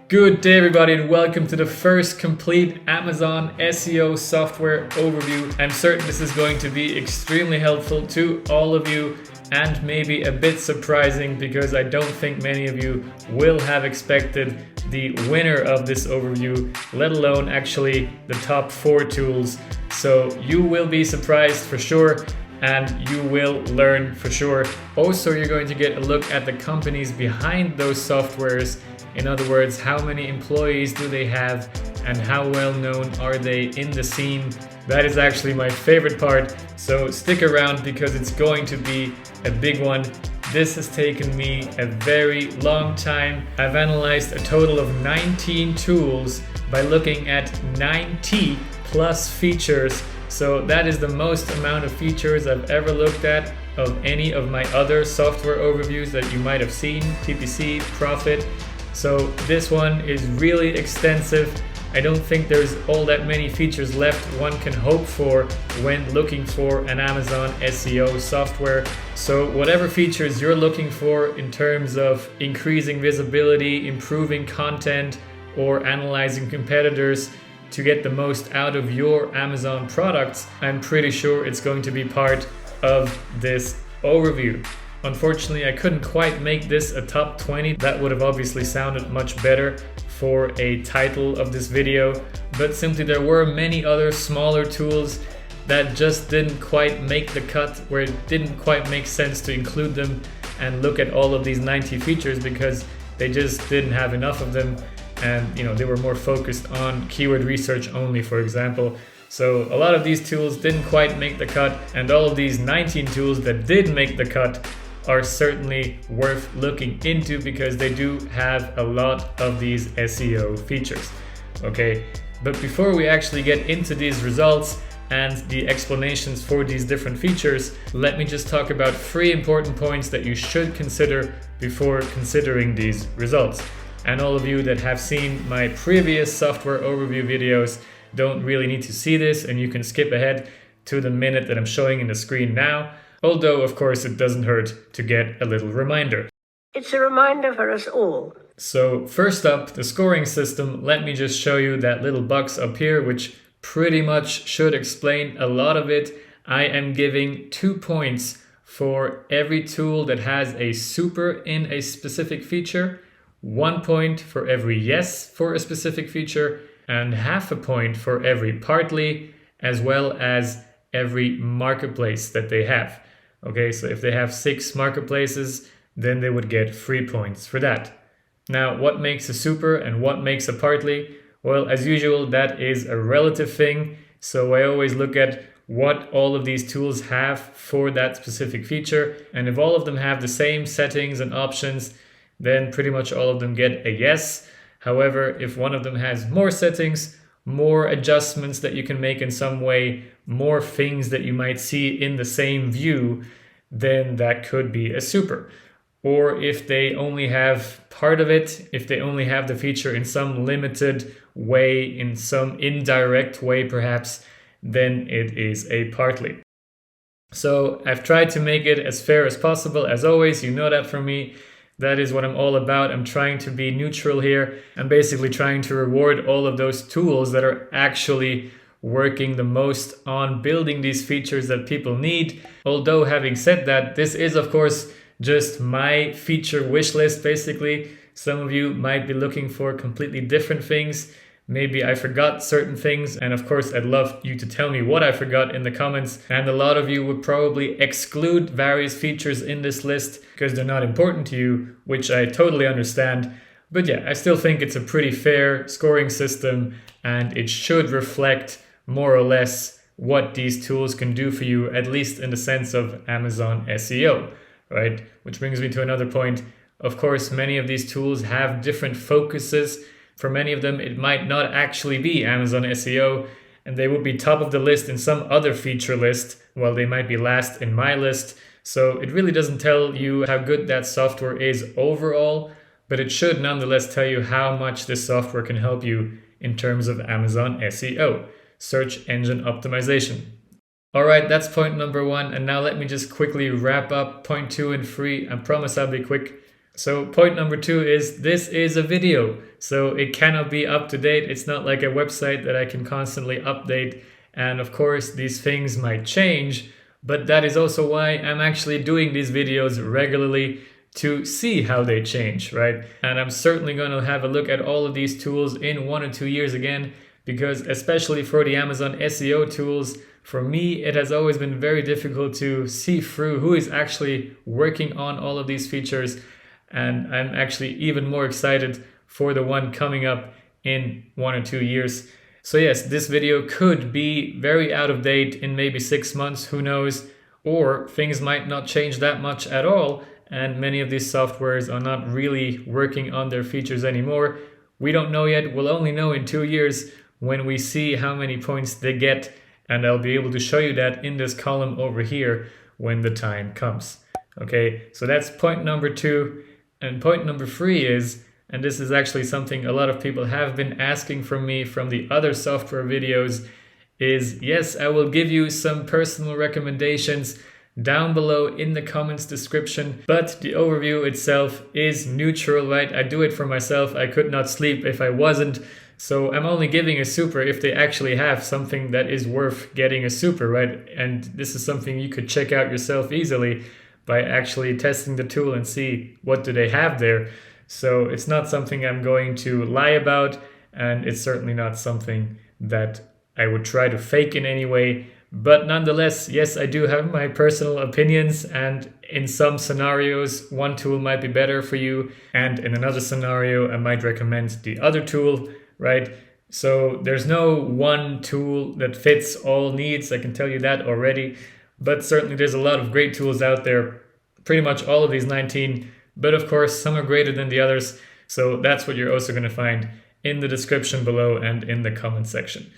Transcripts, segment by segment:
Good day everybody and welcome to the first complete Amazon SEO software overview. I'm certain this is going to be extremely helpful to all of you and maybe a bit surprising because I don't think many of you will have expected the winner of this overview, let alone actually the top 4 tools. So you will be surprised for sure and you will learn for sure. Also, you're going to get a look at the companies behind those softwares. In other words, how many employees do they have and how well known are they in the scene? That is actually my favorite part, so stick around because it's going to be a big one. This has taken me a very long time. I've analyzed a total of 19 tools by looking at 90 plus features. So that is the most amount of features I've ever looked at of any of my other software overviews that you might have seen, PPC, Profit. So this one is really extensive. I don't think there's all that many features left one can hope for when looking for an Amazon SEO software. So whatever features you're looking for in terms of increasing visibility, improving content, or analyzing competitors to get the most out of your Amazon products, I'm pretty sure it's going to be part of this overview. Unfortunately, I couldn't quite make this a top 20. That would have obviously sounded much better for a title of this video, but simply there were many other smaller tools that just didn't quite make the cut, where it didn't quite make sense to include them and look at all of these 90 features because they just didn't have enough of them. And they were more focused on keyword research only, for example. So a lot of these tools didn't quite make the cut, and all of these 19 tools that did make the cut are certainly worth looking into because they do have a lot of these SEO features. Okay, but before we actually get into these results and the explanations for these different features, let me just talk about 3 important points that you should consider before considering these results. And all of you that have seen my previous software overview videos don't really need to see this, and you can skip ahead to the minute that I'm showing in the screen now. Although, of course, it doesn't hurt to get a little reminder. It's a reminder for us all. So first up, the scoring system. Let me just show you that little box up here, which pretty much should explain a lot of it. I am giving 2 points for every tool that has a super in a specific feature, 1 point for every yes for a specific feature, and half a point for every partly, as well as every marketplace that they have. Okay, so if they have 6 marketplaces, then they would get 3 points for that. Now, what makes a super and what makes a partly? Well, as usual, that is a relative thing. So I always look at what all of these tools have for that specific feature. And if all of them have the same settings and options, then pretty much all of them get a yes. However, if one of them has more settings, more adjustments that you can make in some way, more things that you might see in the same view, then that could be a super. Or if they only have part of it, if they only have the feature in some limited way, in some indirect way perhaps, then it is a partly. So I've tried to make it as fair as possible. As always, you know that from me. That is what I'm all about. I'm trying to be neutral here. I'm basically trying to reward all of those tools that are actually working the most on building these features that people need. Although having said that, this is of course just my feature wish list basically. Some of you might be looking for completely different things. Maybe I forgot certain things, and of course I'd love you to tell me what I forgot in the comments. And a lot of you would probably exclude various features in this list because they're not important to you, which I totally understand. But yeah, I still think it's a pretty fair scoring system, and it should reflect more or less what these tools can do for you, at least in the sense of Amazon SEO, right? Which brings me to another point. Of course, many of these tools have different focuses. For many of them, it might not actually be Amazon SEO, and they would be top of the list in some other feature list, while they might be last in my list. So it really doesn't tell you how good that software is overall, but it should nonetheless tell you how much this software can help you in terms of Amazon SEO, search engine optimization. All right, that's point number 1. And now let me just quickly wrap up point 2 and 3. I promise I'll be quick. So point number 2 is this is a video, so it cannot be up to date. It's not like a website that I can constantly update. And of course, these things might change, but that is also why I'm actually doing these videos regularly, to see how they change, right? And I'm certainly going to have a look at all of these tools in 1 or 2 years again, because especially for the Amazon SEO tools, for me, it has always been very difficult to see through who is actually working on all of these features. And I'm actually even more excited for the one coming up in 1 or 2 years. So yes, this video could be very out of date in maybe 6 months, who knows, or things might not change that much at all, and many of these softwares are not really working on their features anymore. We don't know yet. We'll only know in 2 years when we see how many points they get, and I'll be able to show you that in this column over here when the time comes. Okay, so that's point number 2. And point number 3 is, and this is actually something a lot of people have been asking from me from the other software videos, is yes, I will give you some personal recommendations down below in the comments description, but the overview itself is neutral, right? I do it for myself. I could not sleep if I wasn't. So I'm only giving a super if they actually have something that is worth getting a super, right? And this is something you could check out yourself easily by actually testing the tool and see what do they have there. So it's not something I'm going to lie about, and it's certainly not something that I would try to fake in any way. But nonetheless, yes, I do have my personal opinions, and in some scenarios, one tool might be better for you, and in another scenario, I might recommend the other tool, right? So there's no one tool that fits all needs, I can tell you that already. But certainly there's a lot of great tools out there, pretty much all of these 19, but of course some are greater than the others. So that's what you're also going to find in the description below and in the comment section.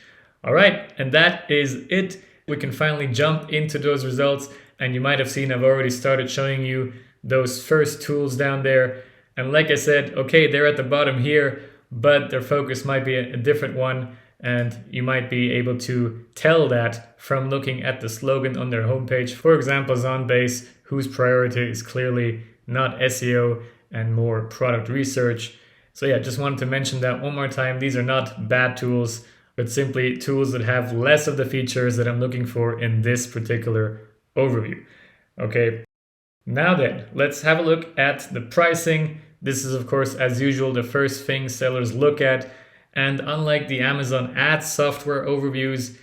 All right, and that is it. We can finally jump into those results, and you might have seen I've already started showing you those first tools down there. And like I said, okay, they're at the bottom here, but their focus might be a different one, and you might be able to tell that from looking at the slogan on their homepage. For example, Zonbase, whose priority is clearly not SEO and more product research. So yeah, just wanted to mention that one more time. These are not bad tools, but simply tools that have less of the features that I'm looking for in this particular overview. Okay, now then, let's have a look at the pricing. This is, of course, as usual, the first thing sellers look at. And unlike the Amazon Ads software overviews,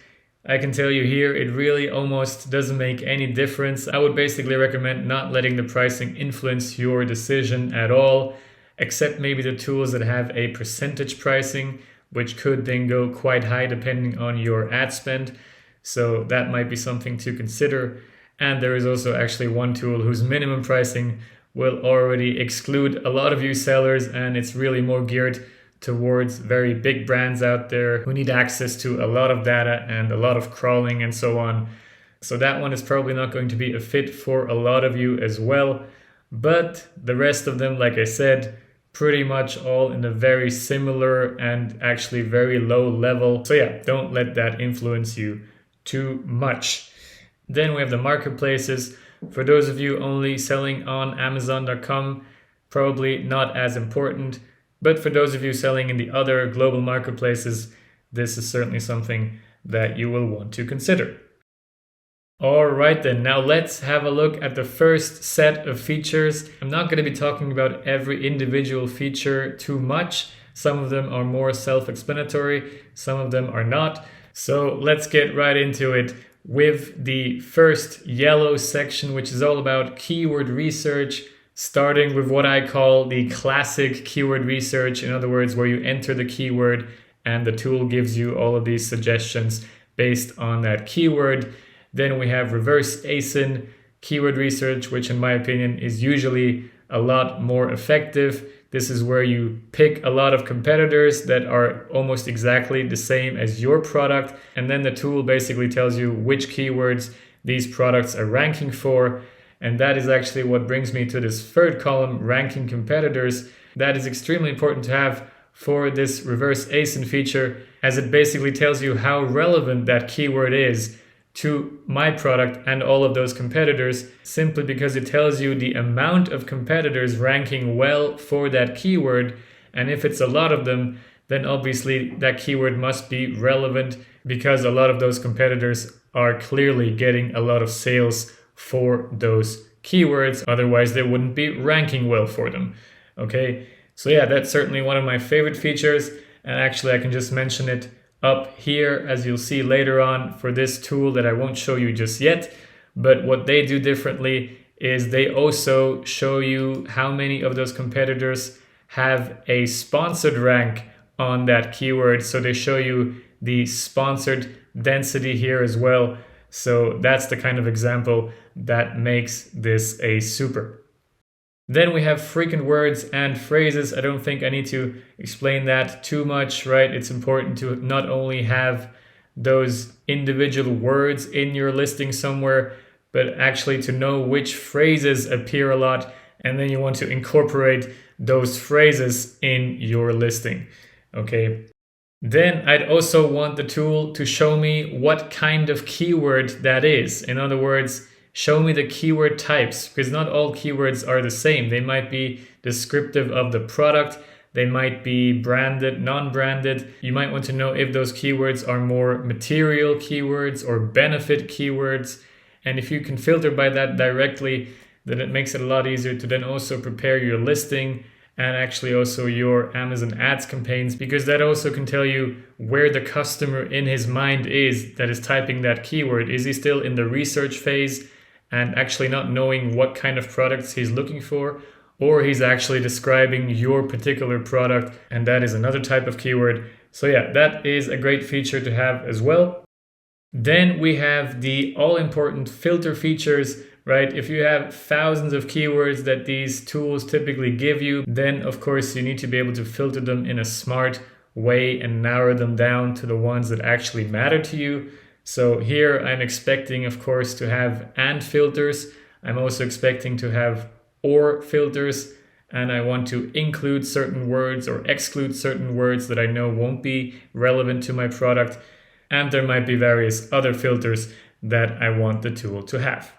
I can tell you here, it really almost doesn't make any difference. I would basically recommend not letting the pricing influence your decision at all, except maybe the tools that have a percentage pricing, which could then go quite high depending on your ad spend. So that might be something to consider. And there is also actually one tool whose minimum pricing will already exclude a lot of you sellers, and it's really more geared towards very big brands out there who need access to a lot of data and a lot of crawling and so on. So that one is probably not going to be a fit for a lot of you as well. But the rest of them, like I said, pretty much all in a very similar and actually very low level. So yeah, don't let that influence you too much. Then we have the marketplaces. For those of you only selling on Amazon.com, probably not as important. But for those of you selling in the other global marketplaces, this is certainly something that you will want to consider. All right then, now let's have a look at the first set of features. I'm not going to be talking about every individual feature too much. Some of them are more self-explanatory, some of them are not. So let's get right into it with the first yellow section, which is all about keyword research, starting with what I call the classic keyword research. In other words, where you enter the keyword and the tool gives you all of these suggestions based on that keyword. Then we have reverse ASIN keyword research, which in my opinion is usually a lot more effective. This is where you pick a lot of competitors that are almost exactly the same as your product, and then the tool basically tells you which keywords these products are ranking for. And that is actually what brings me to this third column, ranking competitors. That is extremely important to have for this reverse ASIN feature, as it basically tells you how relevant that keyword is to my product and all of those competitors, simply because it tells you the amount of competitors ranking well for that keyword. And if it's a lot of them, then obviously that keyword must be relevant, because a lot of those competitors are clearly getting a lot of sales for those keywords. Otherwise, they wouldn't be ranking well for them. Okay, so yeah, that's certainly one of my favorite features. And actually, I can just mention it up here, as you'll see later on, for this tool that I won't show you just yet. But what they do differently is they also show you how many of those competitors have a sponsored rank on that keyword. So they show you the sponsored density here as well. So that's the kind of example that makes this a super. Then we have frequent words and phrases. I don't think I need to explain that too much, right? It's important to not only have those individual words in your listing somewhere, but actually to know which phrases appear a lot. And then you want to incorporate those phrases in your listing. Okay. Then I'd also want the tool to show me what kind of keyword that is. In other words, show me the keyword types, because not all keywords are the same. They might be descriptive of the product. They might be branded, non-branded. You might want to know if those keywords are more material keywords or benefit keywords. And if you can filter by that directly, then it makes it a lot easier to then also prepare your listing and actually also your Amazon ads campaigns, because that also can tell you where the customer in his mind is that is typing that keyword. Is he still in the research phase and actually not knowing what kind of products he's looking for, or he's actually describing your particular product, and that is another type of keyword. So yeah, that is a great feature to have as well. Then we have the all-important filter features, right? If you have thousands of keywords that these tools typically give you, then of course you need to be able to filter them in a smart way and narrow them down to the ones that actually matter to you. So here I'm expecting, of course, to have and filters. I'm also expecting to have or filters, and I want to include certain words or exclude certain words that I know won't be relevant to my product. And there might be various other filters that I want the tool to have.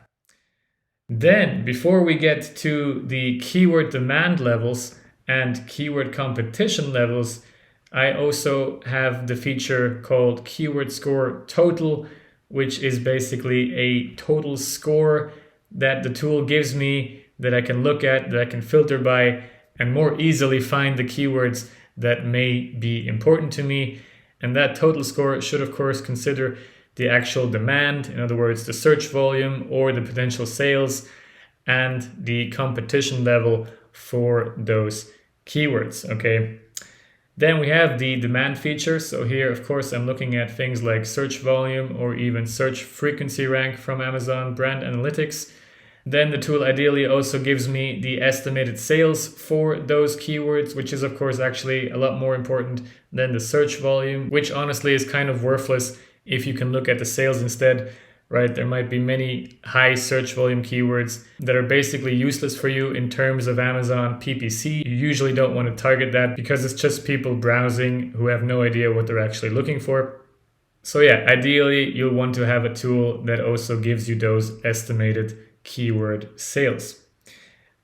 Then, before we get to the keyword demand levels and keyword competition levels, I also have the feature called Keyword Score Total, which is basically a total score that the tool gives me that I can look at, that I can filter by, and more easily find the keywords that may be important to me. And that total score should, of course, consider the actual demand, in other words, the search volume or the potential sales, and the competition level for those keywords, okay? Then we have the demand feature. So here, of course, I'm looking at things like search volume or even search frequency rank from Amazon Brand Analytics. Then the tool ideally also gives me the estimated sales for those keywords, which is, of course, actually a lot more important than the search volume, which honestly is kind of worthless if you can look at the sales instead, right? There might be many high search volume keywords that are basically useless for you in terms of Amazon PPC. You usually don't want to target that because it's just people browsing who have no idea what they're actually looking for. So yeah, ideally you'll want to have a tool that also gives you those estimated keyword sales.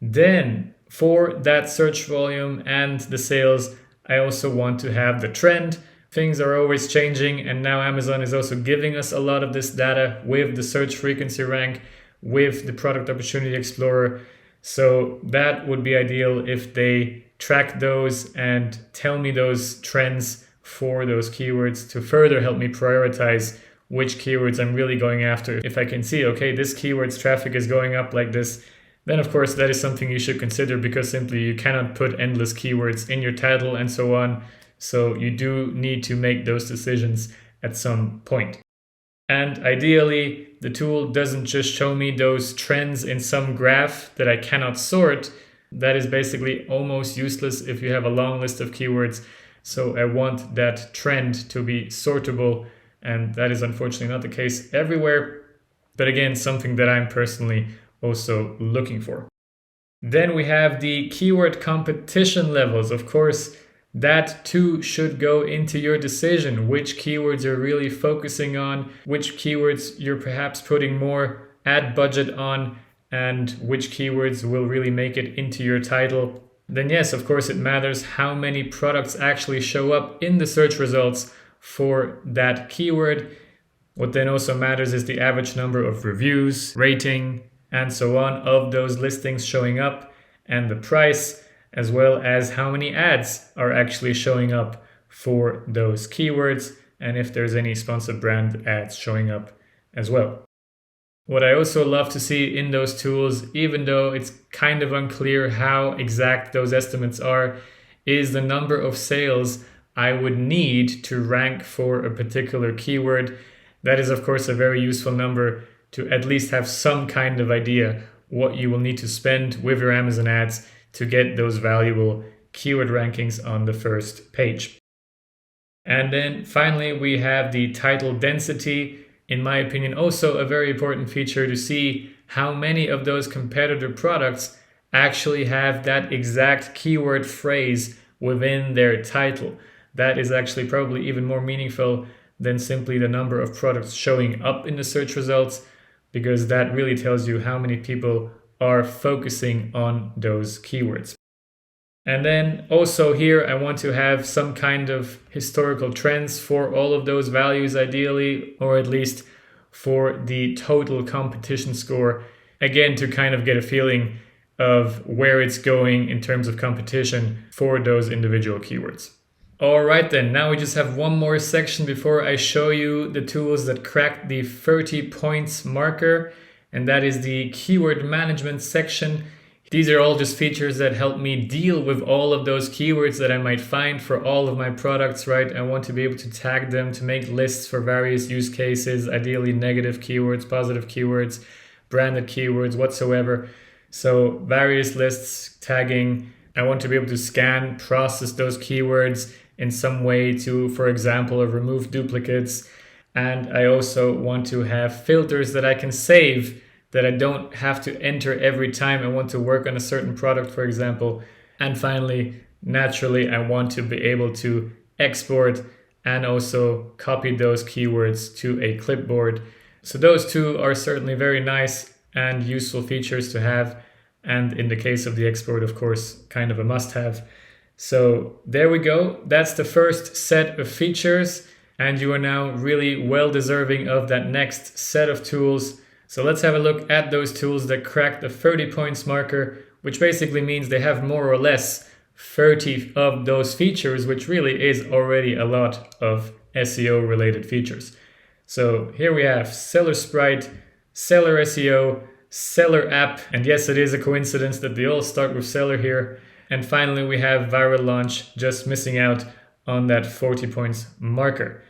Then for that search volume and the sales, I also want to have the trend. Things are always changing, and now Amazon is also giving us a lot of this data with the search frequency rank, with the product opportunity explorer. So that would be ideal if they track those and tell me those trends for those keywords to further help me prioritize which keywords I'm really going after. If I can see, okay, this keyword's traffic is going up like this, then of course that is something you should consider, because simply you cannot put endless keywords in your title and so on. So you do need to make those decisions at some point. And ideally, the tool doesn't just show me those trends in some graph that I cannot sort. That is basically almost useless if you have a long list of keywords. So I want that trend to be sortable, and that is unfortunately not the case everywhere. But again, something that I'm personally also looking for. Then we have the keyword competition levels. Of course, that too should go into your decision, which keywords you're really focusing on, which keywords you're perhaps putting more ad budget on, and which keywords will really make it into your title. Then yes, of course it matters how many products actually show up in the search results for that keyword. What then also matters is the average number of reviews, rating, and so on of those listings showing up, and the price, as well as how many ads are actually showing up for those keywords, and if there's any sponsored brand ads showing up as well. What I also love to see in those tools, even though it's kind of unclear how exact those estimates are, is the number of sales I would need to rank for a particular keyword. That is, of course, a very useful number to at least have some kind of idea what you will need to spend with your Amazon ads to get those valuable keyword rankings on the first page. And then finally, we have the title density. In my opinion, also a very important feature to see how many of those competitor products actually have that exact keyword phrase within their title. That is actually probably even more meaningful than simply the number of products showing up in the search results, because that really tells you how many people are focusing on those keywords. And then also here, I want to have some kind of historical trends for all of those values ideally, or at least for the total competition score, again, to kind of get a feeling of where it's going in terms of competition for those individual keywords. All right then, now we just have one more section before I show you the tools that cracked the 30 points marker, and that is the keyword management section. These are all just features that help me deal with all of those keywords that I might find for all of my products, right? I want to be able to tag them to make lists for various use cases, ideally negative keywords, positive keywords, branded keywords, whatsoever. So various lists, tagging. I want to be able to scan, process those keywords in some way to, for example, remove duplicates. And I also want to have filters that I can save, that I don't have to enter every time I want to work on a certain product, for example. And finally, naturally, I want to be able to export and also copy those keywords to a clipboard. So those two are certainly very nice and useful features to have. And in the case of the export, of course, kind of a must-have. So there we go. That's the first set of features, and you are now really well deserving of that next set of tools. So let's have a look at those tools that crack the 30 points marker, which basically means they have more or less 30 of those features, which really is already a lot of SEO related features. So here we have Seller Sprite, SellerSEO, Seller App, and yes, it is a coincidence that they all start with Seller here. And finally, we have Viral Launch, just missing out on that 40 points marker.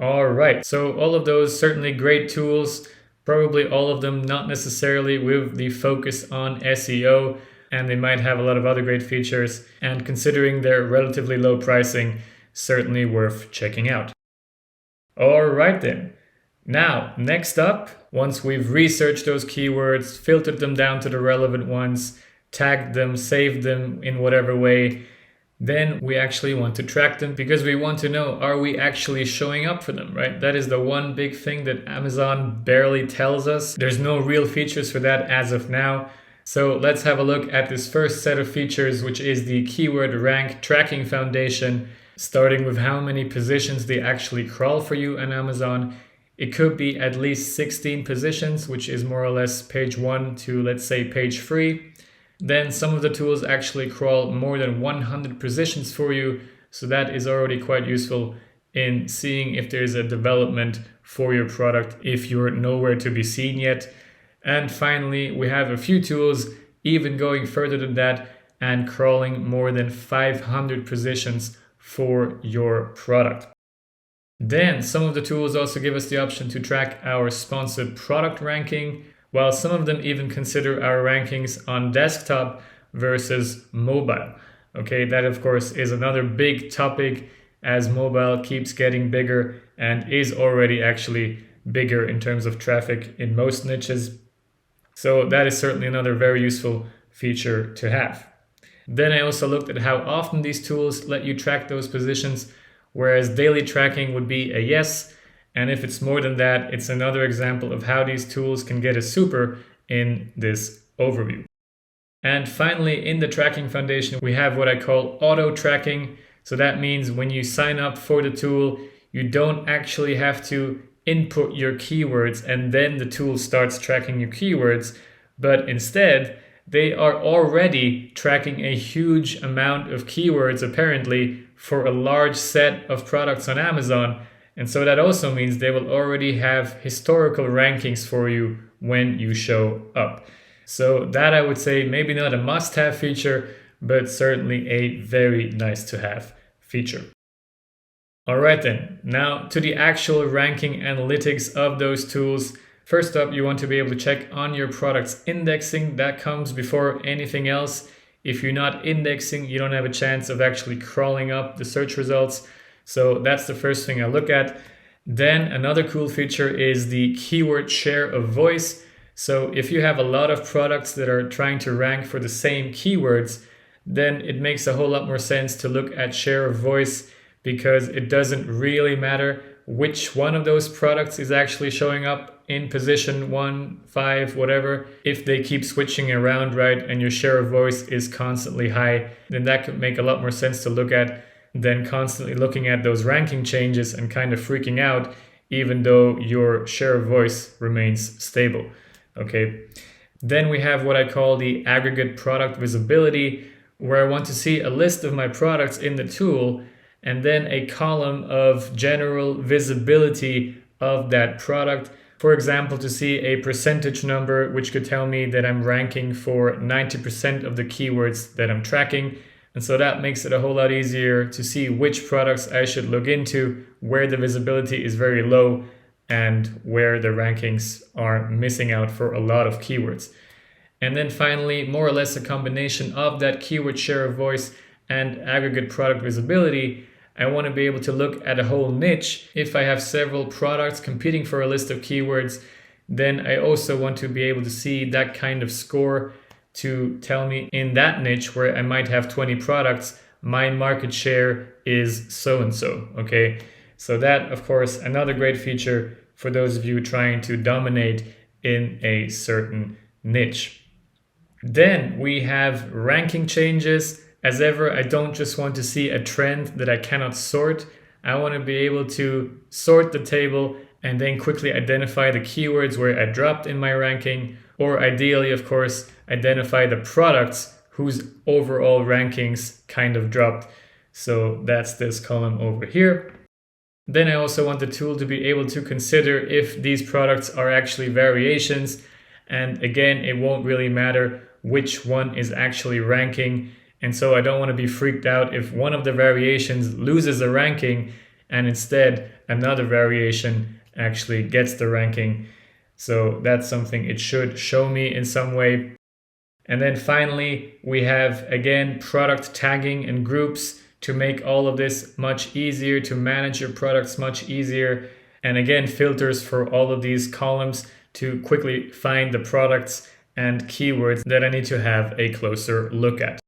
All right, so all of those certainly great tools, probably all of them not necessarily with the focus on SEO, and they might have a lot of other great features, and considering their relatively low pricing, certainly worth checking out. All right then. Now, next up, once we've researched those keywords, filtered them down to the relevant ones, tagged them, saved them in whatever way, then we actually want to track them, because we want to know, are we actually showing up for them, right? That is the one big thing that Amazon barely tells us. There's no real features for that as of now. So let's have a look at this first set of features, which is the keyword rank tracking foundation, starting with how many positions they actually crawl for you on Amazon. It could be at least 16 positions, which is more or less page 1 to, let's say, page 3. Then some of the tools actually crawl more than 100 positions for you. So that is already quite useful in seeing if there's a development for your product if you're nowhere to be seen yet. And finally, we have a few tools even going further than that and crawling more than 500 positions for your product. Then some of the tools also give us the option to track our sponsored product ranking, while some of them even consider our rankings on desktop versus mobile. Okay, that of course is another big topic as mobile keeps getting bigger and is already actually bigger in terms of traffic in most niches. So that is certainly another very useful feature to have. Then I also looked at how often these tools let you track those positions, whereas daily tracking would be a yes. And if it's more than that, it's another example of how these tools can get a super in this overview. And finally, in the tracking foundation, we have what I call auto tracking. So that means when you sign up for the tool, you don't actually have to input your keywords and then the tool starts tracking your keywords, but instead they are already tracking a huge amount of keywords apparently for a large set of products on Amazon. And so that also means they will already have historical rankings for you when you show up. So that I would say maybe not a must-have feature, but certainly a very nice to have feature. All right then, now to the actual ranking analytics of those tools. First up, you want to be able to check on your product's indexing. That comes before anything else. If you're not indexing, you don't have a chance of actually crawling up the search results. So that's the first thing I look at. Then another cool feature is the keyword share of voice. So if you have a lot of products that are trying to rank for the same keywords, then it makes a whole lot more sense to look at share of voice, because it doesn't really matter which one of those products is actually showing up in position 1, 5, whatever. If they keep switching around, right, and your share of voice is constantly high, then that could make a lot more sense to look at than constantly looking at those ranking changes and kind of freaking out, even though your share of voice remains stable. Okay. Then we have what I call the aggregate product visibility, where I want to see a list of my products in the tool and then a column of general visibility of that product. For example, to see a percentage number, which could tell me that I'm ranking for 90% of the keywords that I'm tracking. And so that makes it a whole lot easier to see which products I should look into, where the visibility is very low and where the rankings are missing out for a lot of keywords. And then finally, more or less a combination of that keyword share of voice and aggregate product visibility. I want to be able to look at a whole niche. If I have several products competing for a list of keywords, then I also want to be able to see that kind of score to tell me in that niche where I might have 20 products, my market share is so-and-so, okay? So that, of course, another great feature for those of you trying to dominate in a certain niche. Then we have ranking changes. As ever, I don't just want to see a trend that I cannot sort. I want to be able to sort the table and then quickly identify the keywords where I dropped in my ranking, or ideally, of course, identify the products whose overall rankings kind of dropped. So that's this column over here. Then I also want the tool to be able to consider if these products are actually variations. And again, it won't really matter which one is actually ranking. And so I don't want to be freaked out if one of the variations loses a ranking and instead another variation actually gets the ranking. So that's something it should show me in some way. And then finally, we have, again, product tagging and groups to make all of this much easier, to manage your products much easier. And again, filters for all of these columns to quickly find the products and keywords that I need to have a closer look at.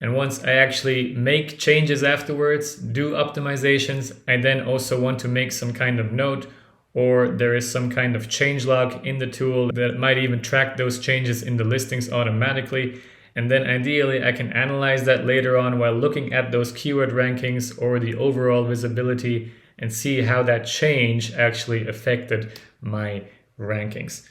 And once I actually make changes afterwards, do optimizations, I then also want to make some kind of note, or there is some kind of change log in the tool that might even track those changes in the listings automatically. And then ideally I can analyze that later on while looking at those keyword rankings or the overall visibility and see how that change actually affected my rankings.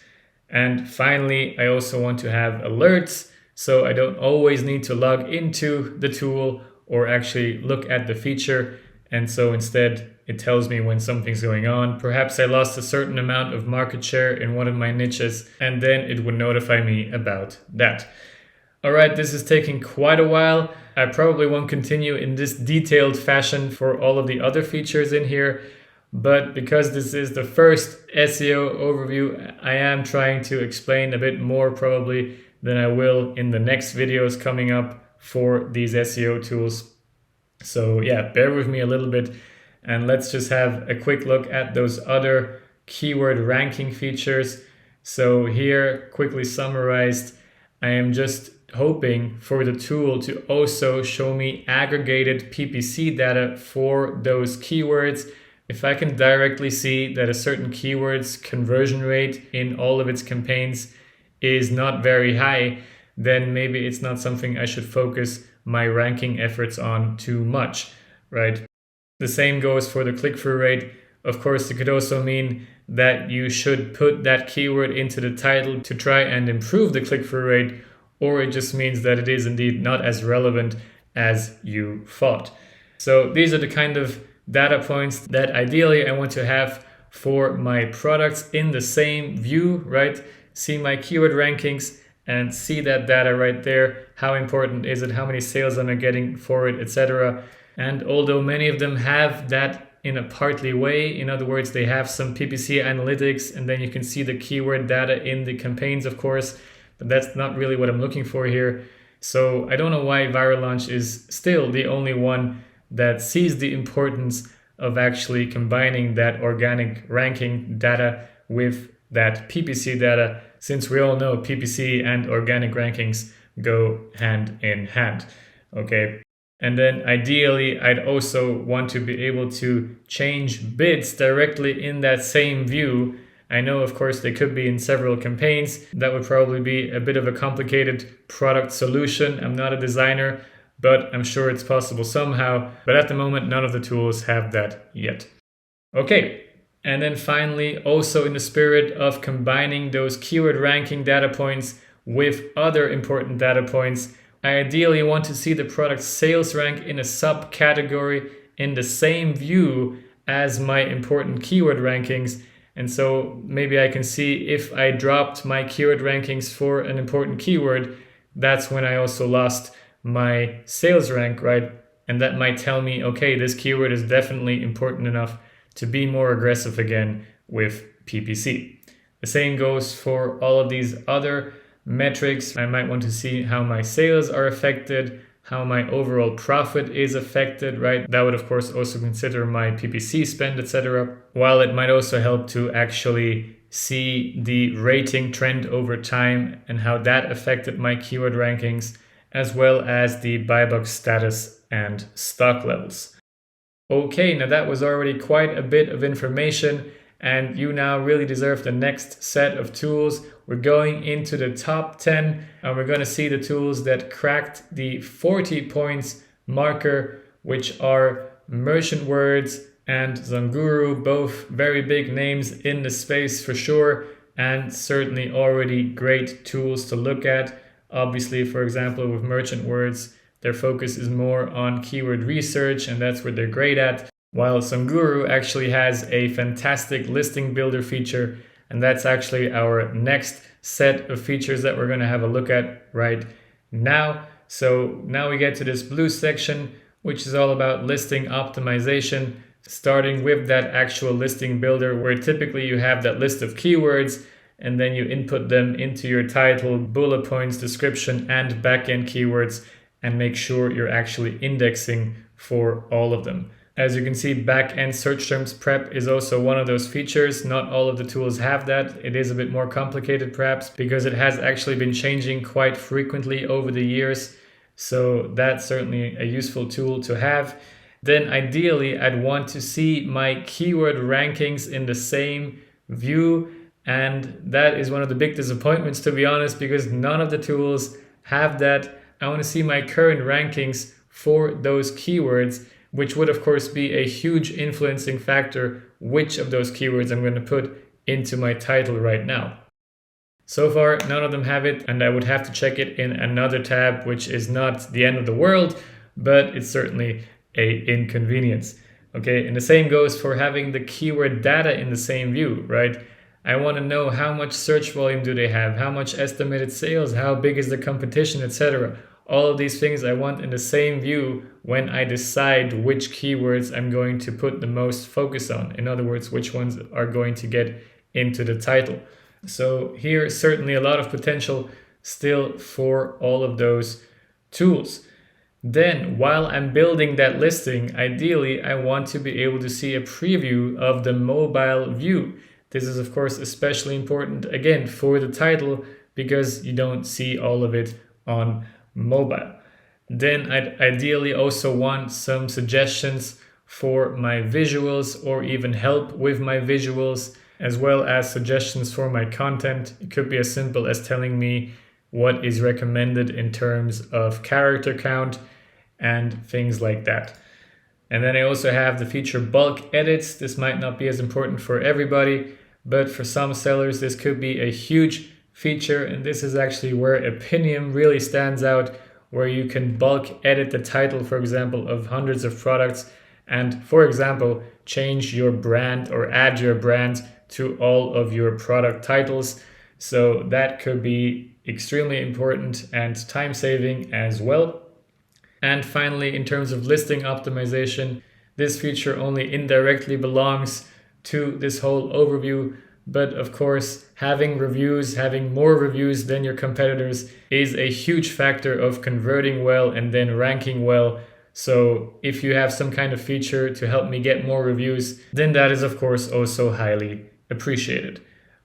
And finally, I also want to have alerts, so I don't always need to log into the tool or actually look at the feature. And so instead, it tells me when something's going on. Perhaps I lost a certain amount of market share in one of my niches, and then it would notify me about that. All right, this is taking quite a while. I probably won't continue in this detailed fashion for all of the other features in here, but because this is the first SEO overview, I am trying to explain a bit more probably than I will in the next videos coming up for these SEO tools. So yeah, bear with me a little bit and let's just have a quick look at those other keyword ranking features. So here, quickly summarized, I am just hoping for the tool to also show me aggregated PPC data for those keywords. If I can directly see that a certain keyword's conversion rate in all of its campaigns is not very high, then maybe it's not something I should focus my ranking efforts on too much, right? The same goes for the click-through rate. Of course, it could also mean that you should put that keyword into the title to try and improve the click-through rate, or it just means that it is indeed not as relevant as you thought. So these are the kind of data points that ideally I want to have for my products in the same view, right? See my keyword rankings and see that data right there. How important is it? How many sales am I getting for it, etc. And although many of them have that in a partly way, in other words, they have some PPC analytics, and then you can see the keyword data in the campaigns, of course, but that's not really what I'm looking for here. So I don't know why Viral Launch is still the only one that sees the importance of actually combining that organic ranking data with that PPC data, since we all know PPC and organic rankings go hand in hand. Okay. And then ideally, I'd also want to be able to change bids directly in that same view. I know, of course, they could be in several campaigns. That would probably be a bit of a complicated product solution. I'm not a designer, but I'm sure it's possible somehow. But at the moment, none of the tools have that yet. Okay. And then finally, also in the spirit of combining those keyword ranking data points with other important data points, I ideally want to see the product sales rank in a subcategory in the same view as my important keyword rankings. And so maybe I can see if I dropped my keyword rankings for an important keyword, that's when I also lost my sales rank, right? And that might tell me, okay, this keyword is definitely important enough to be more aggressive again with PPC. The same goes for all of these other metrics. I might want to see how my sales are affected, how my overall profit is affected, right? That would of course also consider my PPC spend, etc. While it might also help to actually see the rating trend over time and how that affected my keyword rankings, as well as the buy box status and stock levels. Okay, now that was already quite a bit of information, and you now really deserve the next set of tools. We're going into the top 10, and we're going to see the tools that cracked the 40 points marker, which are Merchant Words and Zonguru, both very big names in the space for sure, and certainly already great tools to look at. Obviously, for example, with Merchant Words, their focus is more on keyword research, and that's what they're great at. While Zonguru actually has a fantastic listing builder feature, and that's actually our next set of features that we're going to have a look at right now. So now we get to this blue section, which is all about listing optimization, starting with that actual listing builder, where typically you have that list of keywords, and then you input them into your title, bullet points, description, and backend keywords, and make sure you're actually indexing for all of them. As you can see, back-end search terms prep is also one of those features. Not all of the tools have that. It is a bit more complicated perhaps because it has actually been changing quite frequently over the years. So that's certainly a useful tool to have. Then ideally, I'd want to see my keyword rankings in the same view. And that is one of the big disappointments, to be honest, because none of the tools have that. I want to see my current rankings for those keywords, which would of course be a huge influencing factor which of those keywords I'm going to put into my title right now. So far, none of them have it, and I would have to check it in another tab, which is not the end of the world, but it's certainly an inconvenience. Okay, and the same goes for having the keyword data in the same view, right? I want to know how much search volume do they have, how much estimated sales, how big is the competition, etc. All of these things I want in the same view when I decide which keywords I'm going to put the most focus on. In other words, which ones are going to get into the title. So here, certainly a lot of potential still for all of those tools. Then, while I'm building that listing, ideally, I want to be able to see a preview of the mobile view. This is, of course, especially important, again, for the title, because you don't see all of it on mobile. Then I'd ideally also want some suggestions for my visuals or even help with my visuals, as well as suggestions for my content. It could be as simple as telling me what is recommended in terms of character count and things like that. And then I also have the feature bulk edits. This might not be as important for everybody, but for some sellers, this could be a huge feature. And this is actually where Opinium really stands out, where you can bulk edit the title, for example, of hundreds of products. And for example, change your brand or add your brand to all of your product titles. So that could be extremely important and time saving as well. And finally, in terms of listing optimization, this feature only indirectly belongs to this whole overview. But of course, having more reviews than your competitors is a huge factor of converting well and then ranking well. So if you have some kind of feature to help me get more reviews, then that is of course also highly appreciated.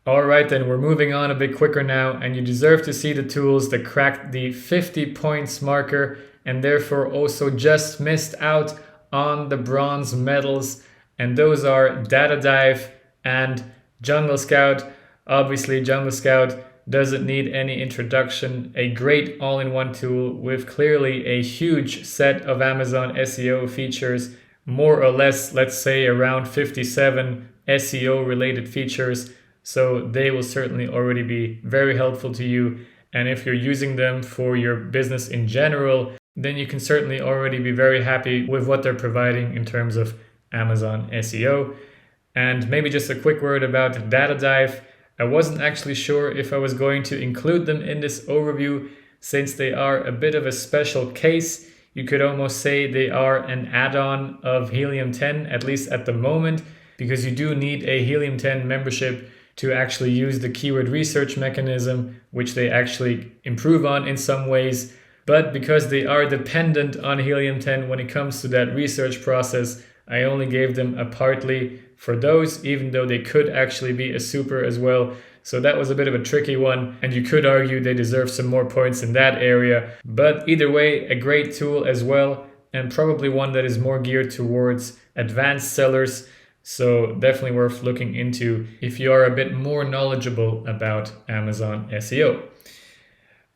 All right, then we're moving on a bit quicker now, and you deserve to see the tools that cracked the 50 points marker and therefore also just missed out on the bronze medals. And those are Data Dive and Jungle Scout. Obviously, Jungle Scout doesn't need any introduction. A great all-in-one tool with clearly a huge set of Amazon SEO features, more or less, let's say around 57 SEO related features. So they will certainly already be very helpful to you. And if you're using them for your business in general, then you can certainly already be very happy with what they're providing in terms of Amazon SEO. And maybe just a quick word about Data Dive. I wasn't actually sure if I was going to include them in this overview, since they are a bit of a special case. You could almost say they are an add-on of Helium 10, at least at the moment, because you do need a Helium 10 membership to actually use the keyword research mechanism, which they actually improve on in some ways. But because they are dependent on Helium 10 when it comes to that research process, I only gave them a partly for those, even though they could actually be a super as well. So that was a bit of a tricky one, and you could argue they deserve some more points in that area. But either way, a great tool as well, and probably one that is more geared towards advanced sellers. So definitely worth looking into if you are a bit more knowledgeable about Amazon SEO.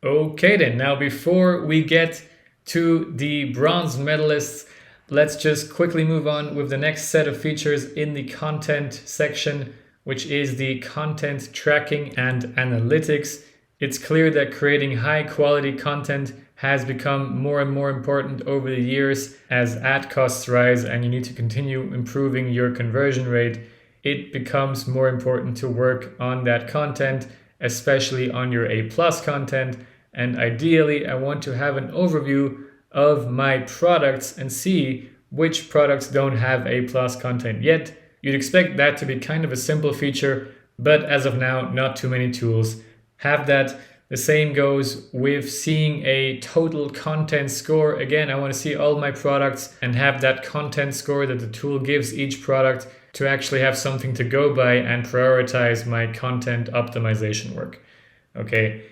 Okay then, now before we get to the bronze medalists, let's just quickly move on with the next set of features in the content section, which is the content tracking and analytics. It's clear that creating high quality content has become more and more important over the years as ad costs rise and you need to continue improving your conversion rate. It becomes more important to work on that content, especially on your A+ content. And ideally, I want to have an overview of my products and see which products don't have A+ content yet. You'd expect that to be kind of a simple feature, but as of now, not too many tools have that. The same goes with seeing a total content score. Again, I want to see all my products and have that content score that the tool gives each product to actually have something to go by and prioritize my content optimization work. Okay.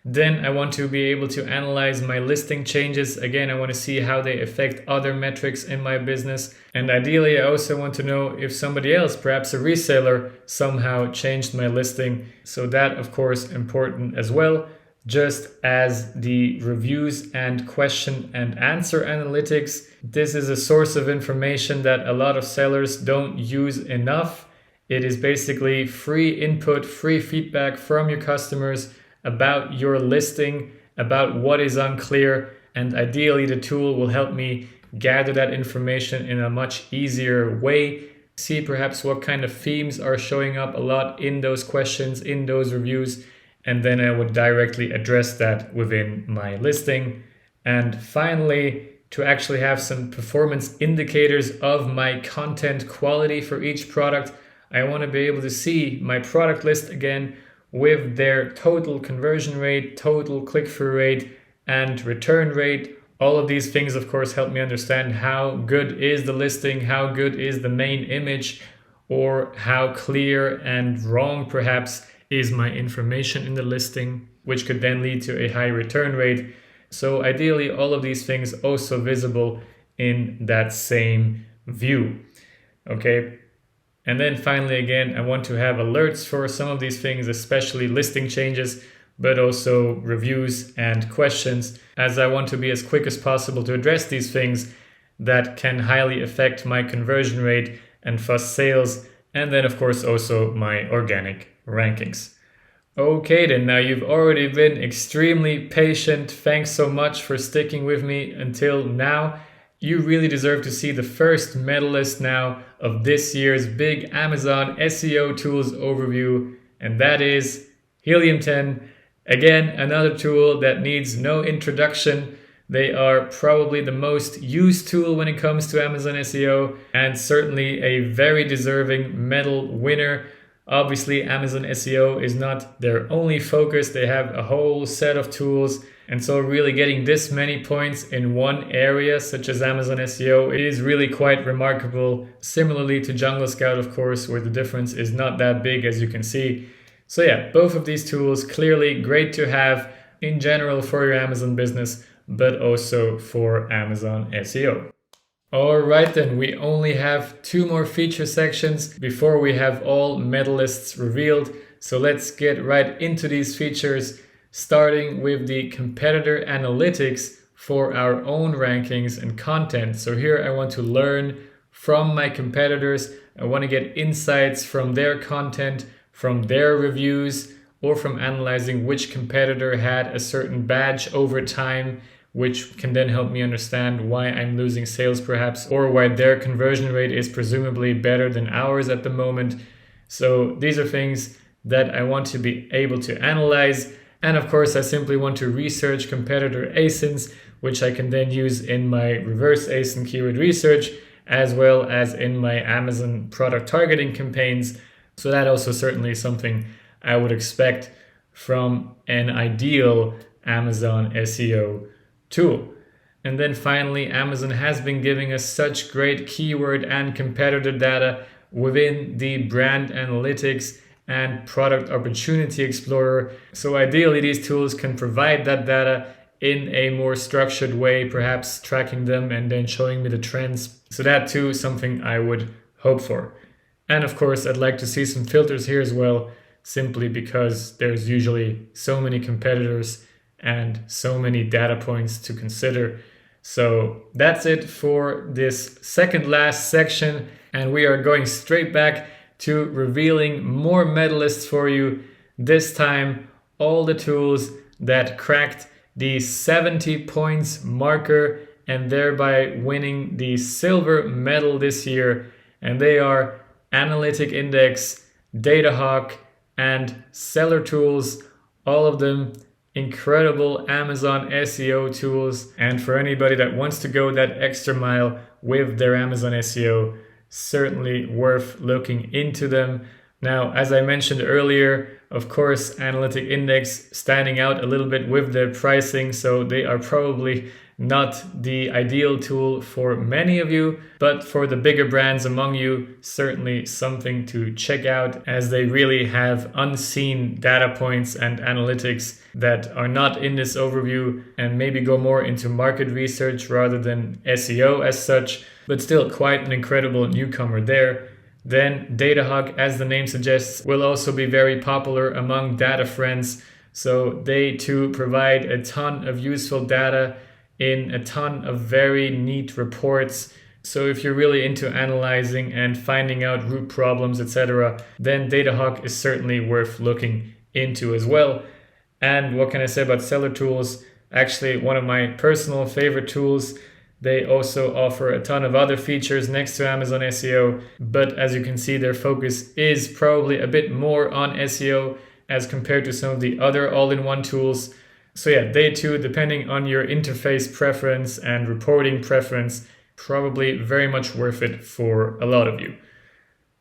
Then I want to be able to analyze my listing changes. Again, I want to see how they affect other metrics in my business. And ideally, I also want to know if somebody else, perhaps a reseller, somehow changed my listing. So that, of course, important as well. Just as the reviews and question and answer analytics, this is a source of information that a lot of sellers don't use enough. It is basically free input, free feedback from your customers about your listing, about what is unclear, and ideally the tool will help me gather that information in a much easier way, see perhaps what kind of themes are showing up a lot in those questions, in those reviews, and then I would directly address that within my listing. And finally, to actually have some performance indicators of my content quality for each product, I want to be able to see my product list again with their total conversion rate, total click-through rate, and return rate. All of these things, of course, help me understand how good is the listing, how good is the main image, or how clear and wrong perhaps is my information in the listing, which could then lead to a high return rate. So ideally, all of these things also visible in that same view. Okay. And then finally, again, I want to have alerts for some of these things, especially listing changes, but also reviews and questions, as I want to be as quick as possible to address these things that can highly affect my conversion rate and fast sales, and then of course also my organic rankings. Okay then, now you've already been extremely patient. Thanks so much for sticking with me until now. You really deserve to see the first medalist now of this year's big Amazon SEO tools overview, and that is Helium 10. Again, another tool that needs no introduction. They are probably the most used tool when it comes to Amazon SEO, and certainly a very deserving medal winner. Obviously, Amazon SEO is not their only focus. They have a whole set of tools. And so really getting this many points in one area, such as Amazon SEO, is really quite remarkable. Similarly to Jungle Scout, of course, where the difference is not that big, as you can see. So yeah, both of these tools clearly great to have in general for your Amazon business, but also for Amazon SEO. Alright then, we only have 2 more feature sections before we have all medalists revealed. So let's get right into these features, starting with the competitor analytics for our own rankings and content. So here I want to learn from my competitors. I want to get insights from their content, from their reviews, or from analyzing which competitor had a certain badge over time, which can then help me understand why I'm losing sales perhaps, or why their conversion rate is presumably better than ours at the moment. So these are things that I want to be able to analyze. And of course, I simply want to research competitor ASINs, which I can then use in my reverse ASIN keyword research, as well as in my Amazon product targeting campaigns. So that also certainly is something I would expect from an ideal Amazon SEO tool. And then finally, Amazon has been giving us such great keyword and competitor data within the brand analytics and product opportunity explorer. So ideally, these tools can provide that data in a more structured way, perhaps tracking them and then showing me the trends. So that too is something I would hope for. And of course, I'd like to see some filters here as well, simply because there's usually so many competitors and so many data points to consider. So that's it for this second last section, and we are going straight back to revealing more medalists for you. This time, all the tools that cracked the 70 points marker and thereby winning the silver medal this year. And they are Analytic Index, DataHawk, and Seller Tools, all of them incredible Amazon SEO tools. And for anybody that wants to go that extra mile with their Amazon SEO, certainly worth looking into them. Now, as I mentioned earlier, of course, Analytic Index standing out a little bit with their pricing, so they are probably not the ideal tool for many of you, but for the bigger brands among you, certainly something to check out, as they really have unseen data points and analytics that are not in this overview, and maybe go more into market research rather than SEO as such, but still quite an incredible newcomer there. Then DataHawk, as the name suggests, will also be very popular among data friends. So they too provide a ton of useful data in a ton of very neat reports. So if you're really into analyzing and finding out root problems, etc., then DataHawk is certainly worth looking into as well. And what can I say about Seller Tools? Actually, one of my personal favorite tools. They also offer a ton of other features next to Amazon SEO, but as you can see, their focus is probably a bit more on SEO as compared to some of the other all-in-one tools. So yeah, they too, depending on your interface preference and reporting preference, probably very much worth it for a lot of you.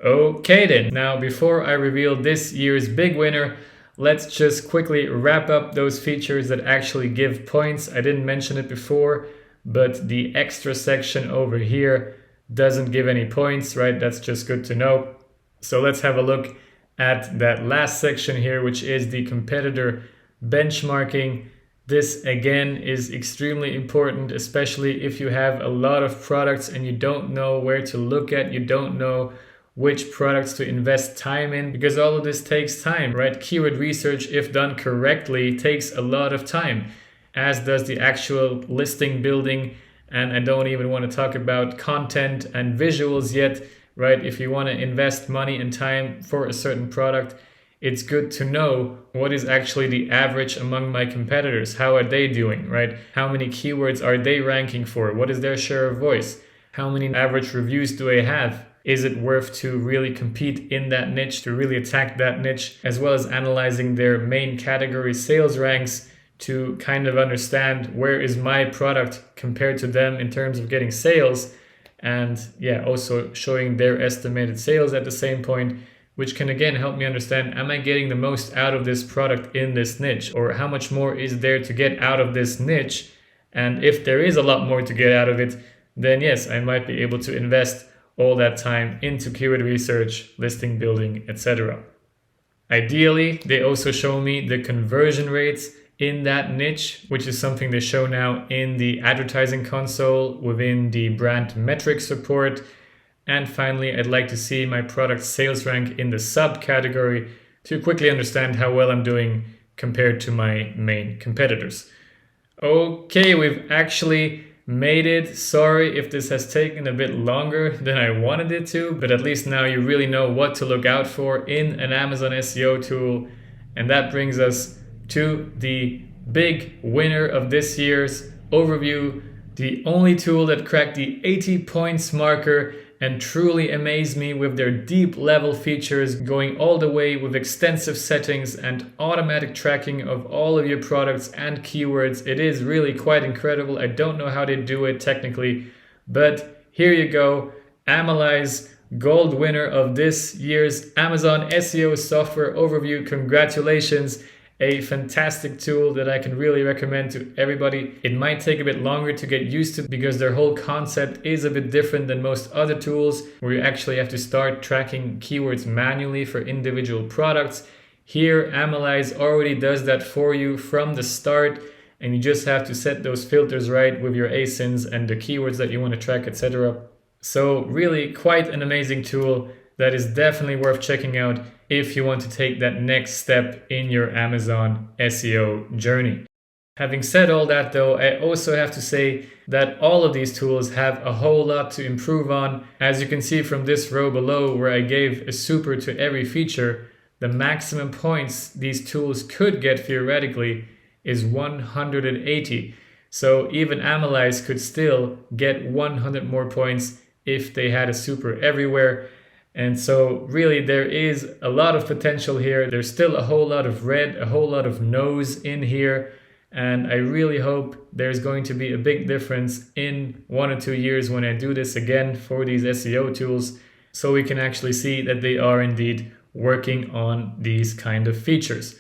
Okay then, now before I reveal this year's big winner, let's just quickly wrap up those features that actually give points. I didn't mention it before, but the extra section over here doesn't give any points, right? That's just good to know. So let's have a look at that last section here, which is the competitor benchmarking. This again is extremely important, especially if you have a lot of products and you don't know where to look at, you don't know which products to invest time in, because all of this takes time, right? Keyword research, if done correctly, takes a lot of time, as does the actual listing building. And I don't even want to talk about content and visuals yet, right? If you want to invest money and time for a certain product, it's good to know what is actually the average among my competitors. How are they doing, right? How many keywords are they ranking for? What is their share of voice? How many average reviews do they have? Is it worth to really compete in that niche, to really attack that niche, as well as analyzing their main category sales ranks to kind of understand where is my product compared to them in terms of getting sales, and also showing their estimated sales at the same point, which can again help me understand, am I getting the most out of this product in this niche, or how much more is there to get out of this niche? And if there is a lot more to get out of it, then yes, I might be able to invest all that time into keyword research, listing building, etc. Ideally, they also show me the conversion rates in that niche, which is something they show now in the advertising console within the brand metrics report. And finally, I'd like to see my product sales rank in the subcategory to quickly understand how well I'm doing compared to my main competitors. Okay, we've actually made it. Sorry if this has taken a bit longer than I wanted it to, but at least now you really know what to look out for in an Amazon SEO tool. And that brings us to the big winner of this year's overview, the only tool that cracked the 80 points marker and truly amazed me with their deep level features, going all the way with extensive settings and automatic tracking of all of your products and keywords. It is really quite incredible. I don't know how they do it technically, but here you go. Analyze, gold winner of this year's Amazon SEO software overview. Congratulations. A fantastic tool that I can really recommend to everybody. It might take a bit longer to get used to because their whole concept is a bit different than most other tools where you actually have to start tracking keywords manually for individual products. Here, Analyze already does that for you from the start, and you just have to set those filters right with your ASINs and the keywords that you want to track, etc. So really quite an amazing tool that is definitely worth checking out if you want to take that next step in your Amazon SEO journey. Having said all that though, I also have to say that all of these tools have a whole lot to improve on. As you can see from this row below where I gave a super to every feature, the maximum points these tools could get theoretically is 180. So even Analyze could still get 100 more points if they had a super everywhere. And so really there is a lot of potential here. There's still a whole lot of red, a whole lot of no's in here. And I really hope there's going to be a big difference in 1 or 2 years when I do this again for these SEO tools, so we can actually see that they are indeed working on these kind of features.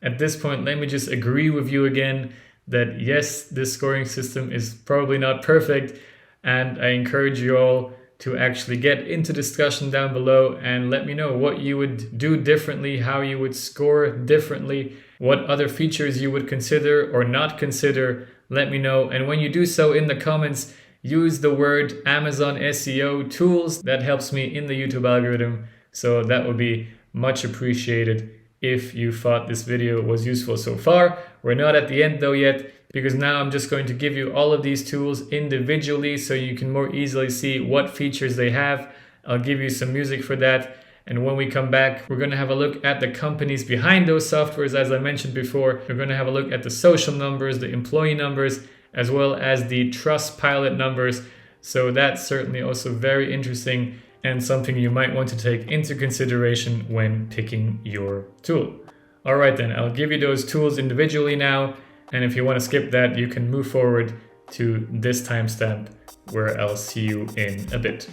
At this point, let me just agree with you again that yes, this scoring system is probably not perfect. And I encourage you all to actually get into discussion down below and let me know what you would do differently, how you would score differently, what other features you would consider or not consider. Let me know. And when you do so in the comments, use the word Amazon SEO tools. That helps me in the YouTube algorithm. So that would be much appreciated if you thought this video was useful so far. We're not at the end though yet, because now I'm just going to give you all of these tools individually so you can more easily see what features they have. I'll give you some music for that. And when we come back, we're going to have a look at the companies behind those softwares. As I mentioned before, we're going to have a look at the social numbers, the employee numbers, as well as the Trustpilot numbers. So that's certainly also very interesting and something you might want to take into consideration when picking your tool. All right, then I'll give you those tools individually now. And if you want to skip that, you can move forward to this timestamp where I'll see you in a bit.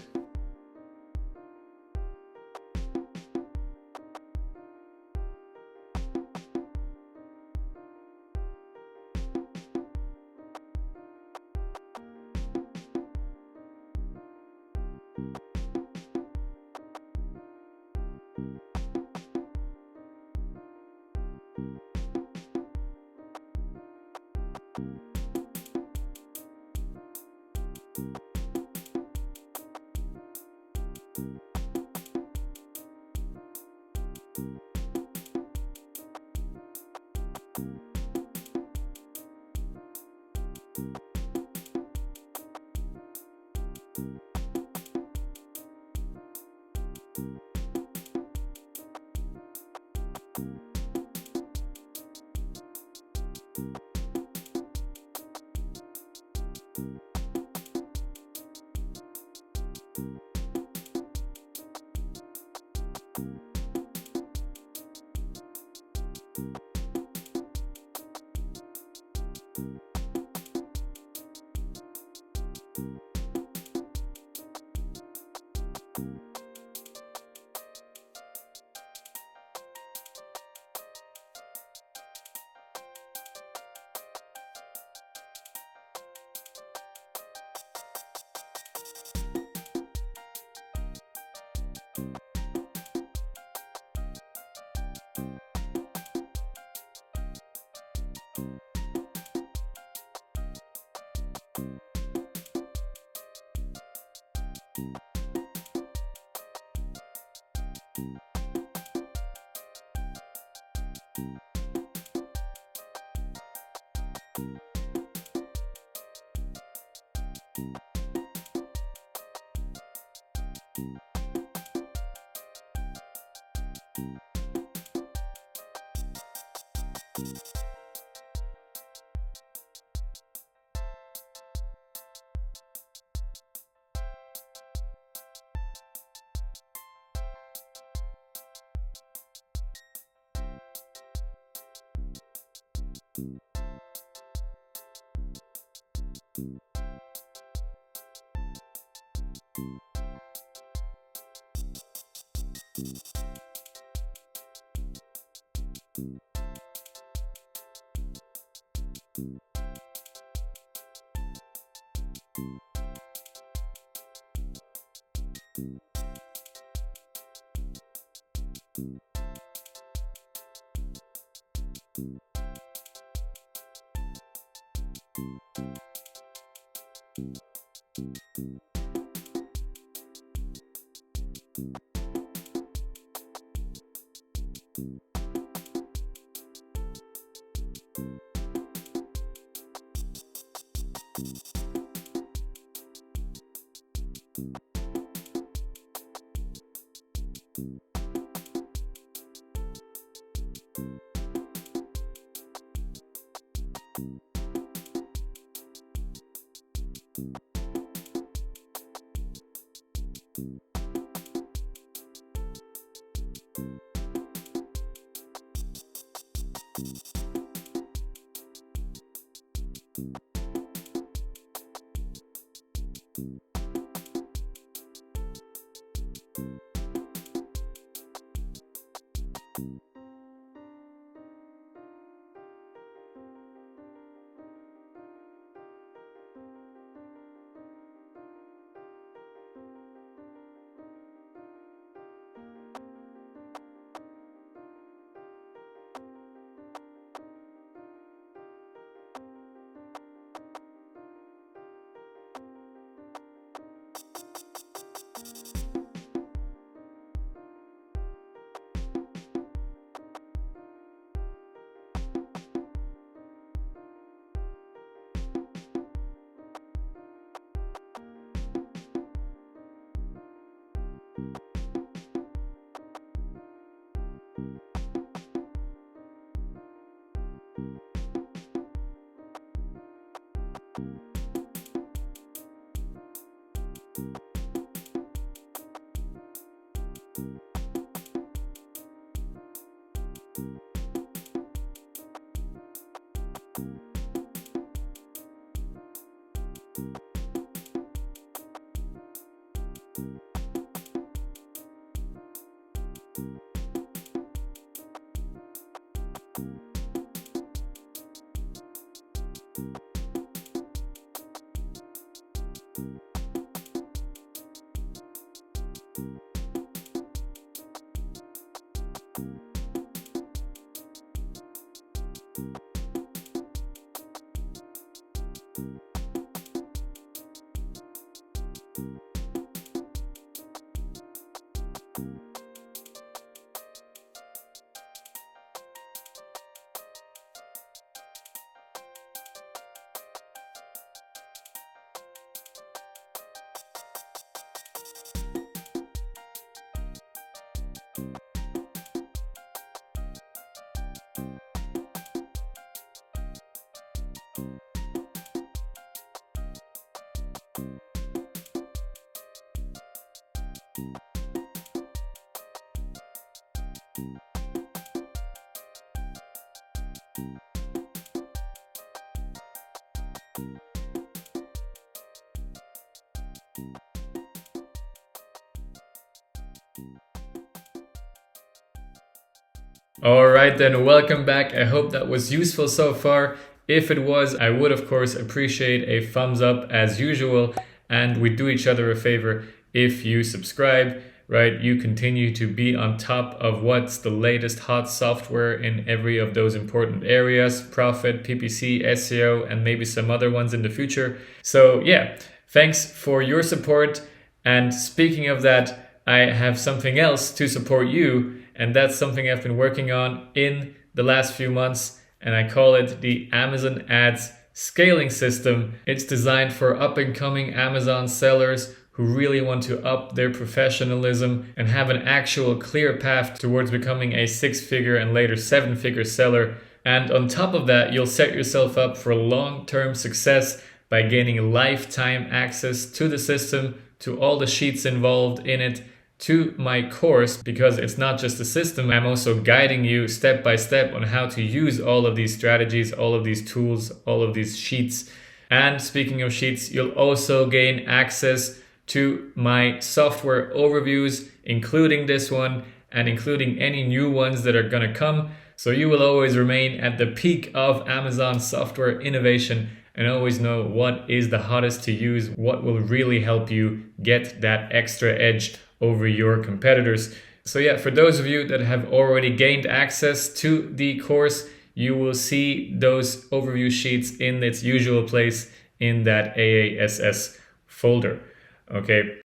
Alright then, welcome back. I hope that was useful so far. If it was, I would of course appreciate a thumbs up as usual, and we do each other a favor if you subscribe, right? You continue to be on top of what's the latest hot software in every of those important areas: profit, PPC, SEO, and maybe some other ones in the future. So yeah, thanks for your support. And speaking of that, I have something else to support you, and that's something I've been working on in the last few months, and I call it the Amazon Ads Scaling System. It's designed for up-and-coming Amazon sellers who really want to up their professionalism and have an actual clear path towards becoming a 6-figure and later 7-figure seller. And on top of that, you'll set yourself up for long-term success by gaining lifetime access to the system, to all the sheets involved in it, to my course, because it's not just a system. I'm also guiding you step by step on how to use all of these strategies, all of these tools, all of these sheets. And speaking of sheets, you'll also gain access to my software overviews, including this one and including any new ones that are gonna come. So you will always remain at the peak of Amazon software innovation and always know what is the hottest to use, what will really help you get that extra edge over your competitors. So yeah, for those of you that have already gained access to the course, you will see those overview sheets in its usual place in that AASS folder. Okay.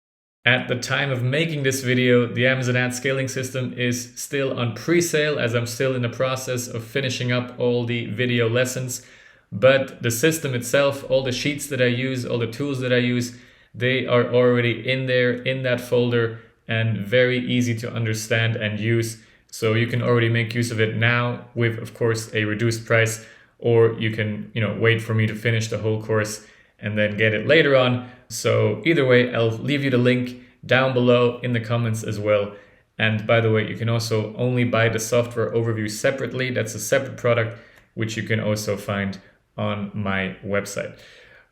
At the time of making this video, the Amazon Ad Scaling System is still on pre-sale, as I'm still in the process of finishing up all the video lessons. But the system itself, all the sheets that I use, all the tools that I use, they are already in there, in that folder, and very easy to understand and use. So you can already make use of it now with, of course, a reduced price, or you can, wait for me to finish the whole course and then get it later on. So either way, I'll leave you the link down below in the comments as well. And by the way, you can also only buy the software overview separately. That's a separate product, which you can also find on my website.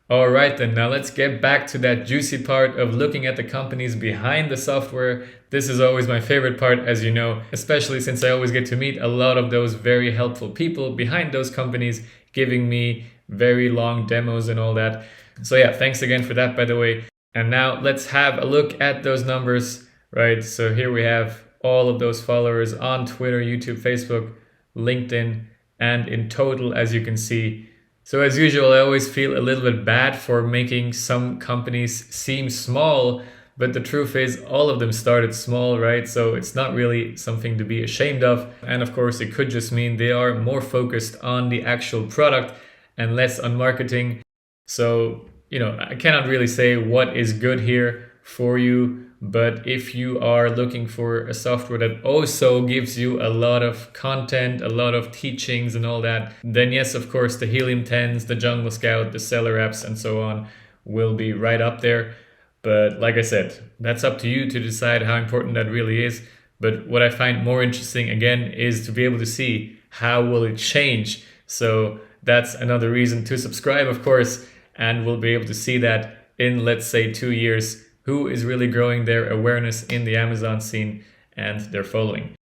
All right, then now let's get back to that juicy part of looking at the companies behind the software. This is always my favorite part, as you know, especially since I always get to meet a lot of those very helpful people behind those companies, giving me very long demos and all that. So yeah, thanks again for that, by the way. And now let's have a look at those numbers, right? So here we have all of those followers on Twitter, YouTube, Facebook, LinkedIn, and in total, as you can see. So as usual, I always feel a little bit bad for making some companies seem small, but the truth is all of them started small, right? So it's not really something to be ashamed of. And of course, it could just mean they are more focused on the actual product and less on marketing. So, I cannot really say what is good here for you, but if you are looking for a software that also gives you a lot of content, a lot of teachings and all that, then yes, of course, the Helium 10s, the Jungle Scout, the Seller apps and so on will be right up there. But like I said, that's up to you to decide how important that really is. But what I find more interesting, again, is to be able to see how will it change. So that's another reason to subscribe, of course, and we'll be able to see that in, let's say, 2 years, who is really growing their awareness in the Amazon scene and their following.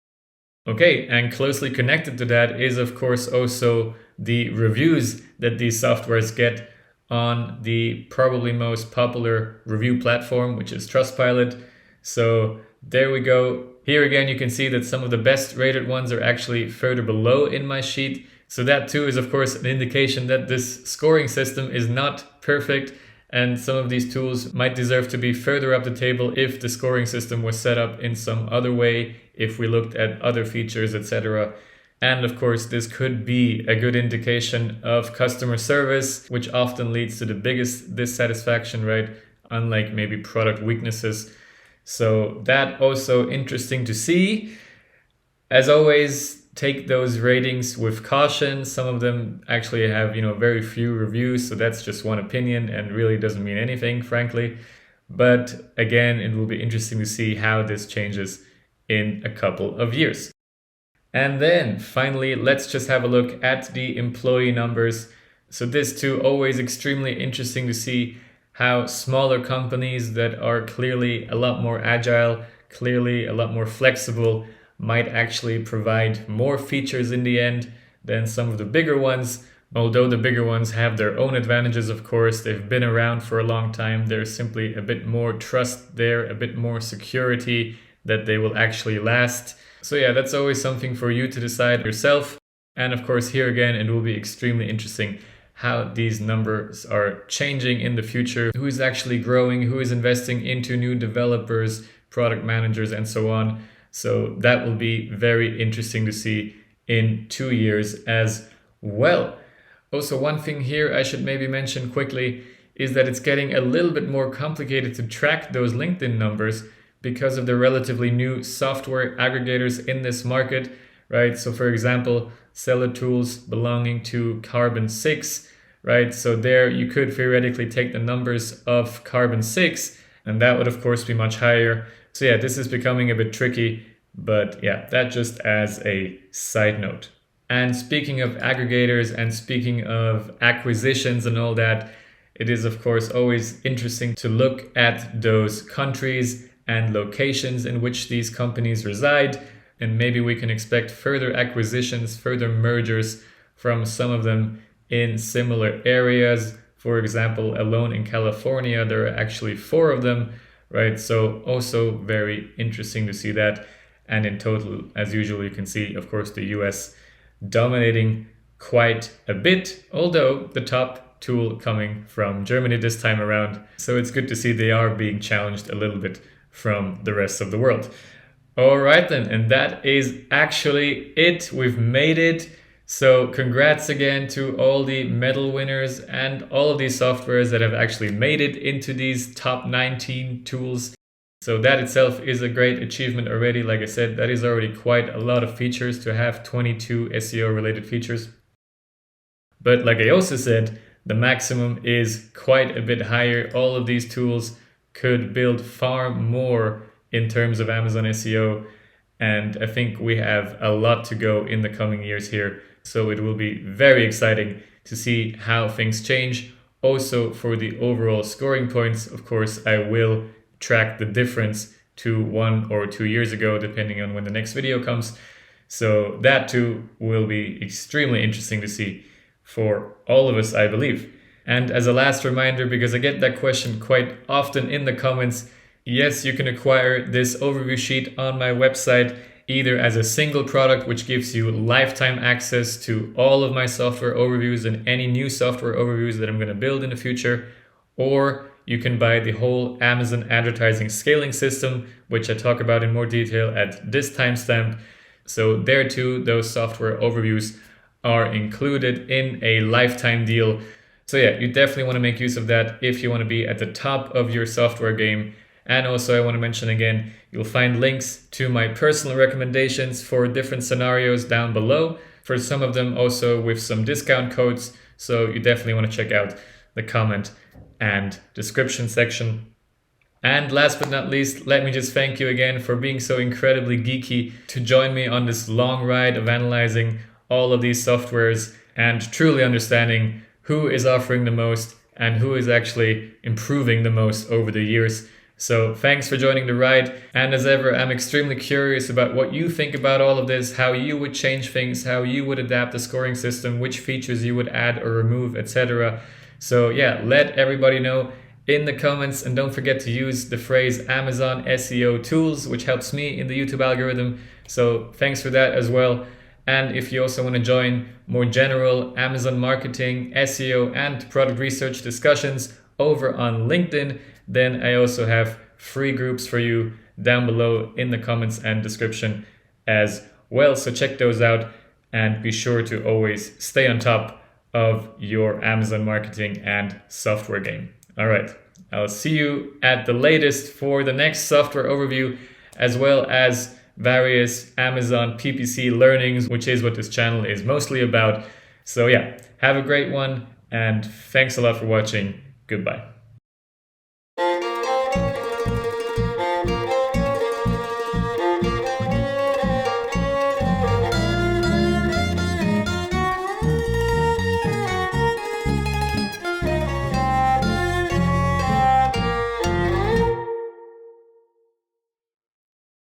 Okay, and closely connected to that is, of course, also the reviews that these softwares get on the probably most popular review platform, which is Trustpilot. So there we go. Here again, you can see that some of the best rated ones are actually further below in my sheet. So that too is, of course, an indication that this scoring system is not perfect, and some of these tools might deserve to be further up the table if the scoring system was set up in some other way, if we looked at other features, etc. And of course, this could be a good indication of customer service, which often leads to the biggest dissatisfaction, right? Unlike maybe product weaknesses. So that also interesting to see. As always, take those ratings with caution. Some of them actually have, very few reviews, so that's just one opinion and really doesn't mean anything, frankly. But again, it will be interesting to see how this changes in a couple of years. And then finally, let's just have a look at the employee numbers. So this too, always extremely interesting to see how smaller companies that are clearly a lot more agile, clearly a lot more flexible, might actually provide more features in the end than some of the bigger ones. Although the bigger ones have their own advantages, of course, they've been around for a long time. There's simply a bit more trust there, a bit more security that they will actually last. So yeah, that's always something for you to decide yourself. And of course, here again, it will be extremely interesting how these numbers are changing in the future, who is actually growing, who is investing into new developers, product managers, and so on. So that will be very interesting to see in 2 years as well. Also, one thing here I should maybe mention quickly is that it's getting a little bit more complicated to track those LinkedIn numbers because of the relatively new software aggregators in this market, right? So for example, seller tools belonging to Carbon 6, right? So there you could theoretically take the numbers of Carbon 6 and that would of course be much higher. So yeah, this is becoming a bit tricky, but yeah, that just as a side note. And speaking of aggregators and speaking of acquisitions and all that, it is of course always interesting to look at those countries and locations in which these companies reside. And maybe we can expect further acquisitions, further mergers from some of them in similar areas. For example, alone in California, there are actually 4 of them, right? So also very interesting to see that. And in total, as usual, you can see, of course, the US dominating quite a bit, although the top tool coming from Germany this time around. So it's good to see they are being challenged a little bit from the rest of the world. All right then, and that is actually it. We've made it. So congrats again to all the medal winners and all of these softwares that have actually made it into these top 19 tools. So that itself is a great achievement already. Like I said, that is already quite a lot of features to have 22 SEO related features. But like I also said, the maximum is quite a bit higher. All of these tools could build far more in terms of Amazon SEO. And I think we have a lot to go in the coming years here. So it will be very exciting to see how things change. Also for the overall scoring points, of course, I will track the difference to 1 or 2 years ago, depending on when the next video comes. So that too will be extremely interesting to see for all of us, I believe. And as a last reminder, because I get that question quite often in the comments, yes, you can acquire this overview sheet on my website, either as a single product, which gives you lifetime access to all of my software overviews and any new software overviews that I'm going to build in the future, or you can buy the whole Amazon advertising scaling system, which I talk about in more detail at this timestamp. So there too, those software overviews are included in a lifetime deal. So yeah, you definitely want to make use of that if you want to be at the top of your software game. And also I want to mention again, you'll find links to my personal recommendations for different scenarios down below. For some of them also with some discount codes. So you definitely want to check out the comment and description section. And last but not least, let me just thank you again for being so incredibly geeky to join me on this long ride of analyzing all of these softwares and truly understanding who is offering the most and who is actually improving the most over the years. So thanks for joining the ride. And as ever, I'm extremely curious about what you think about all of this, how you would change things, how you would adapt the scoring system, which features you would add or remove, etc. So yeah, let everybody know in the comments, and don't forget to use the phrase Amazon SEO tools, which helps me in the YouTube algorithm. So thanks for that as well. And if you also want to join more general Amazon marketing, SEO, and product research discussions over on LinkedIn, then I also have free groups for you down below in the comments and description as well. So check those out and be sure to always stay on top of your Amazon marketing and software game. All right, I'll see you at the latest for the next software overview, as well as various Amazon PPC learnings, which is what this channel is mostly about. So yeah, have a great one and thanks a lot for watching. Goodbye.